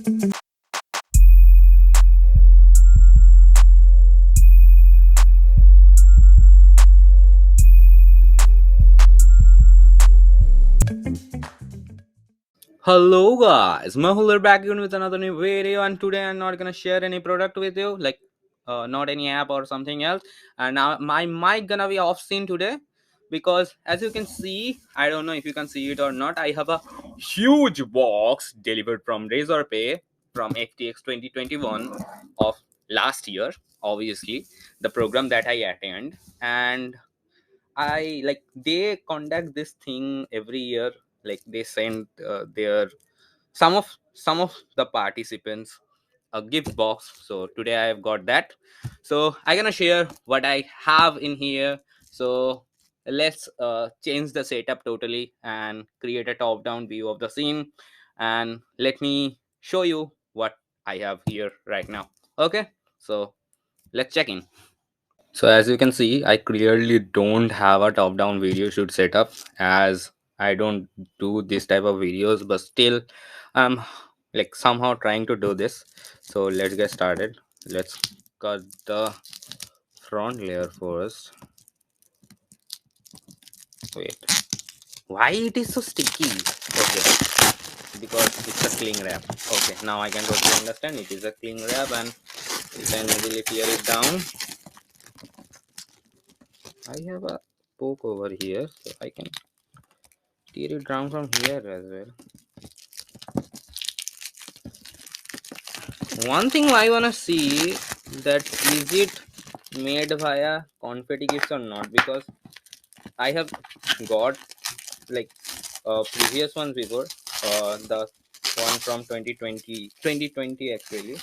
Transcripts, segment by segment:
Hello guys, Mehul back again with another new video, and today I'm not gonna share any product with you, like not any app or something else. And now my mic gonna be off scene today because, as you can see, I don't know if you can see it or not. I have a huge box delivered from Razorpay from FTX 2021 of last year. Obviously, the program that I attend, and I like they conduct this thing every year. Like they send their some of the participants a gift box. So today I have got that. So I'm gonna share what I have in here. So let's change the setup totally and create a top-down view of the scene. And let me show you what I have here right now. Okay, so let's check in. So as you can see, I clearly don't have a top-down video shoot setup as I don't do this type of videos, but still I'm like somehow trying to do this. So let's get started. Let's cut the front layer first. Wait, why it is so sticky? Okay, because it's a cling wrap. Okay, now I can totally understand it is a cling wrap and you can easily tear it down. I have a poke over here, so I can tear it down from here as well. One thing I wanna see that is it made via confetti gifts or not, because I have got like previous ones before, the one from 2020 actually,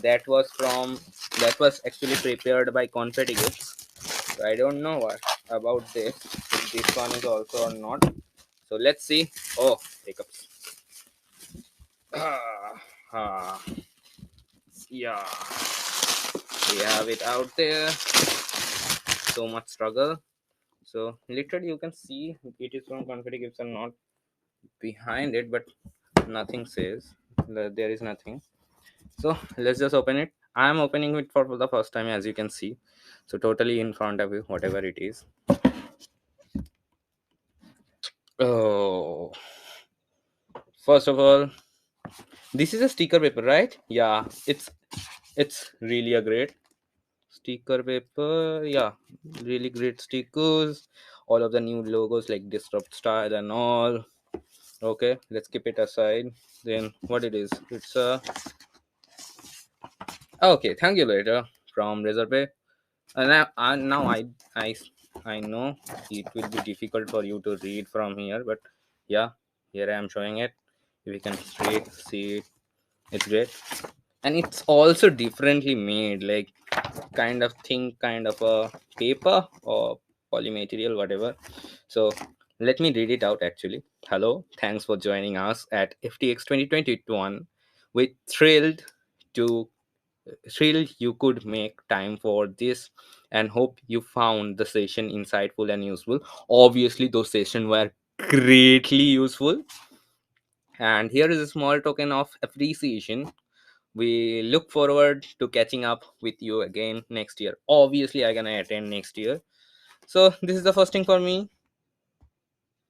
that was actually prepared by confetti gifts. So I don't know what about this, if this one is also or not. So let's see. Oh, hiccups. Ah, yeah, we have it out there. So much struggle. So literally you can see it is from confetti gifts and not behind it, but nothing says that there is nothing. So let's just open it. I am opening it for the first time, as you can see. So totally in front of you, whatever it is. Oh, first of all, this is a sticker paper, right? Yeah, it's really a great sticker paper. Yeah, really great stickers. All of the new logos like disrupt style and all. Okay, let's keep it aside. Then what it is, it's a okay, thank you later from Razorpay. And now I know it will be difficult for you to read from here, but yeah, here I am showing it. If you can see it, it's great. And it's also differently made, like kind of thing, kind of a paper or polymaterial, whatever. So let me read it out actually. Hello, thanks for joining us at FTX 2021. We're to thrilled you could make time for this and hope you found the session insightful and useful. Obviously those sessions were greatly useful, and here is a small token of appreciation. We look forward to catching up with you again next year. Obviously I'm gonna attend next year. So this is the first thing for me.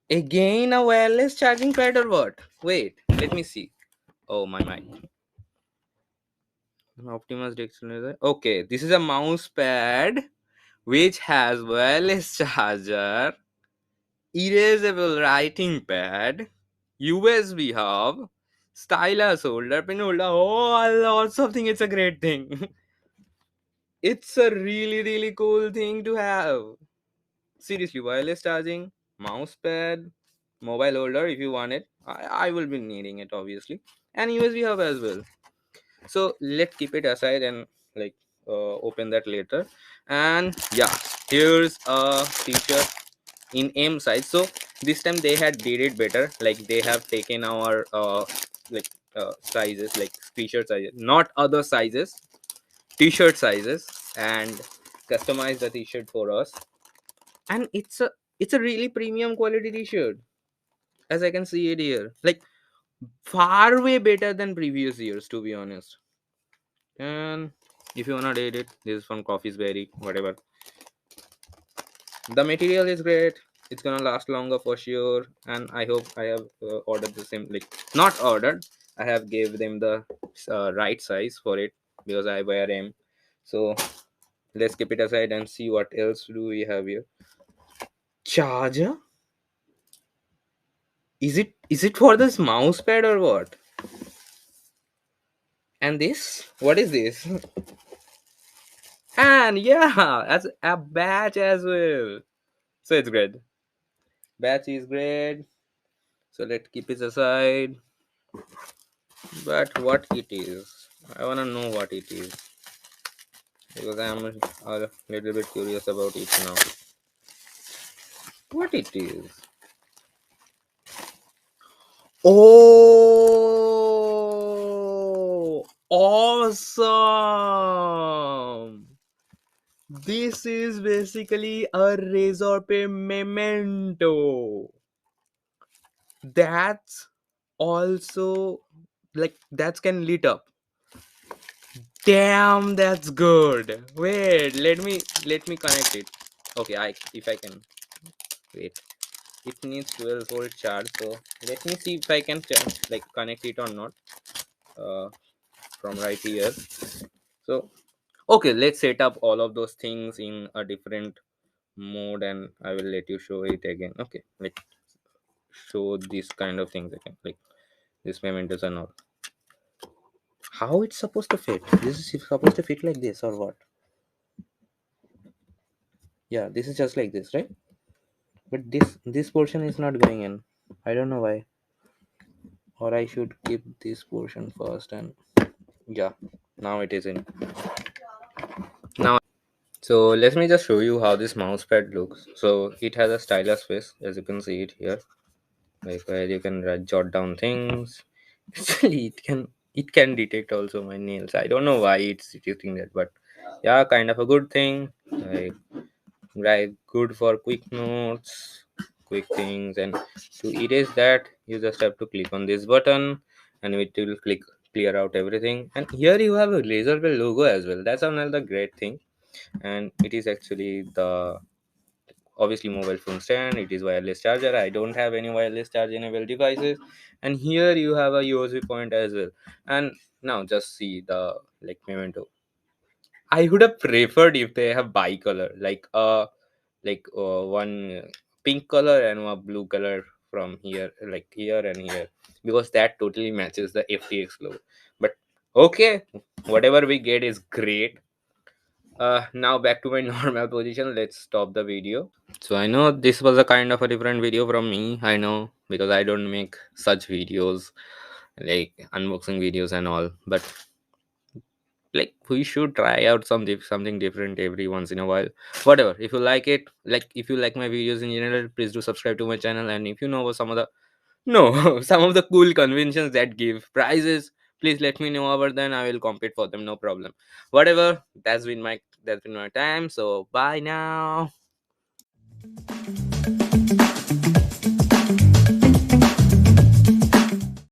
Again a wireless charging pad or what? Wait, let me see. Oh my mic. Optimus Dictionary. Okay, this is a mouse pad which has wireless charger, erasable writing pad, USB hub, stylus holder, pen holder. Oh, lots of things. It's a great thing. It's a really cool thing to have. Seriously, wireless charging, mouse pad, mobile holder if you want it. I will be needing it obviously, and USB hub as well. So let's keep it aside and like open that later. And yeah, here's a t-shirt in M size. So this time they had did it better, like they have taken our like sizes, like t-shirt sizes, not other sizes, t-shirt sizes, and customize the t-shirt for us. And it's a really premium quality t-shirt, as I can see it here. Like far way better than previous years, to be honest. And if you wanna date it, this is from Coffee's Berry, whatever. The material is great. It's gonna last longer for sure, and I hope I have ordered the same, like not ordered. I have gave them the right size for it because I wear M. So let's keep it aside and see what else do we have here. Charger? Is it for this mouse pad or what? And this? What is this? And yeah, as a batch as well. So it's great. Batch is great. So let's keep it aside. But what it is, I wanna know what it is because I am a little bit curious about it now. What it is? Oh, awesome! This is basically a razor pay memento. That's also like that can lit up. Damn, that's good. Wait, let me connect it. Okay, I if I can wait. It needs 12-volt charge, so let me see if I can like connect it or not. Uh, from right here. So okay, let's set up all of those things in a different mode, and I will let you show it again. Okay, like show these kind of things again, like this mementos and all. How it's supposed to fit? This is supposed to fit like this or what? Yeah, this is just like this, right? But this portion is not going in. I don't know why. Or I should keep this portion first and yeah, now it is in. Now so let me just show you how this mouse pad looks. So it has a stylus face, as you can see it here, like where you can jot down things. Actually, it can detect also my nails. I don't know why it's detecting that, but yeah, kind of a good thing. Like good for quick notes, quick things, and to erase that, you just have to click on this button, and it will click clear out everything. And here you have a Laserwell logo as well. That's another great thing, and it is actually the obviously mobile phone stand. It is wireless charger. I don't have any wireless charge enabled devices, and here you have a USB point as well. And now just see the like memento. I would have preferred if they have bicolor, like one pink color and one blue color from here, like here and here, because that totally matches the FTX logo. But okay, whatever we get is great. Now back to my normal position. Let's stop the video. So I know this was a kind of a different video from me. I know because I don't make such videos like unboxing videos and all. But like we should try out something different every once in a while. Whatever. If you like it, like if you like my videos in general, please do subscribe to my channel. And if you know some of the no some of the cool conventions that give prizes, please let me know about them. I will compete for them. No problem. Whatever. That's been my time. So bye now.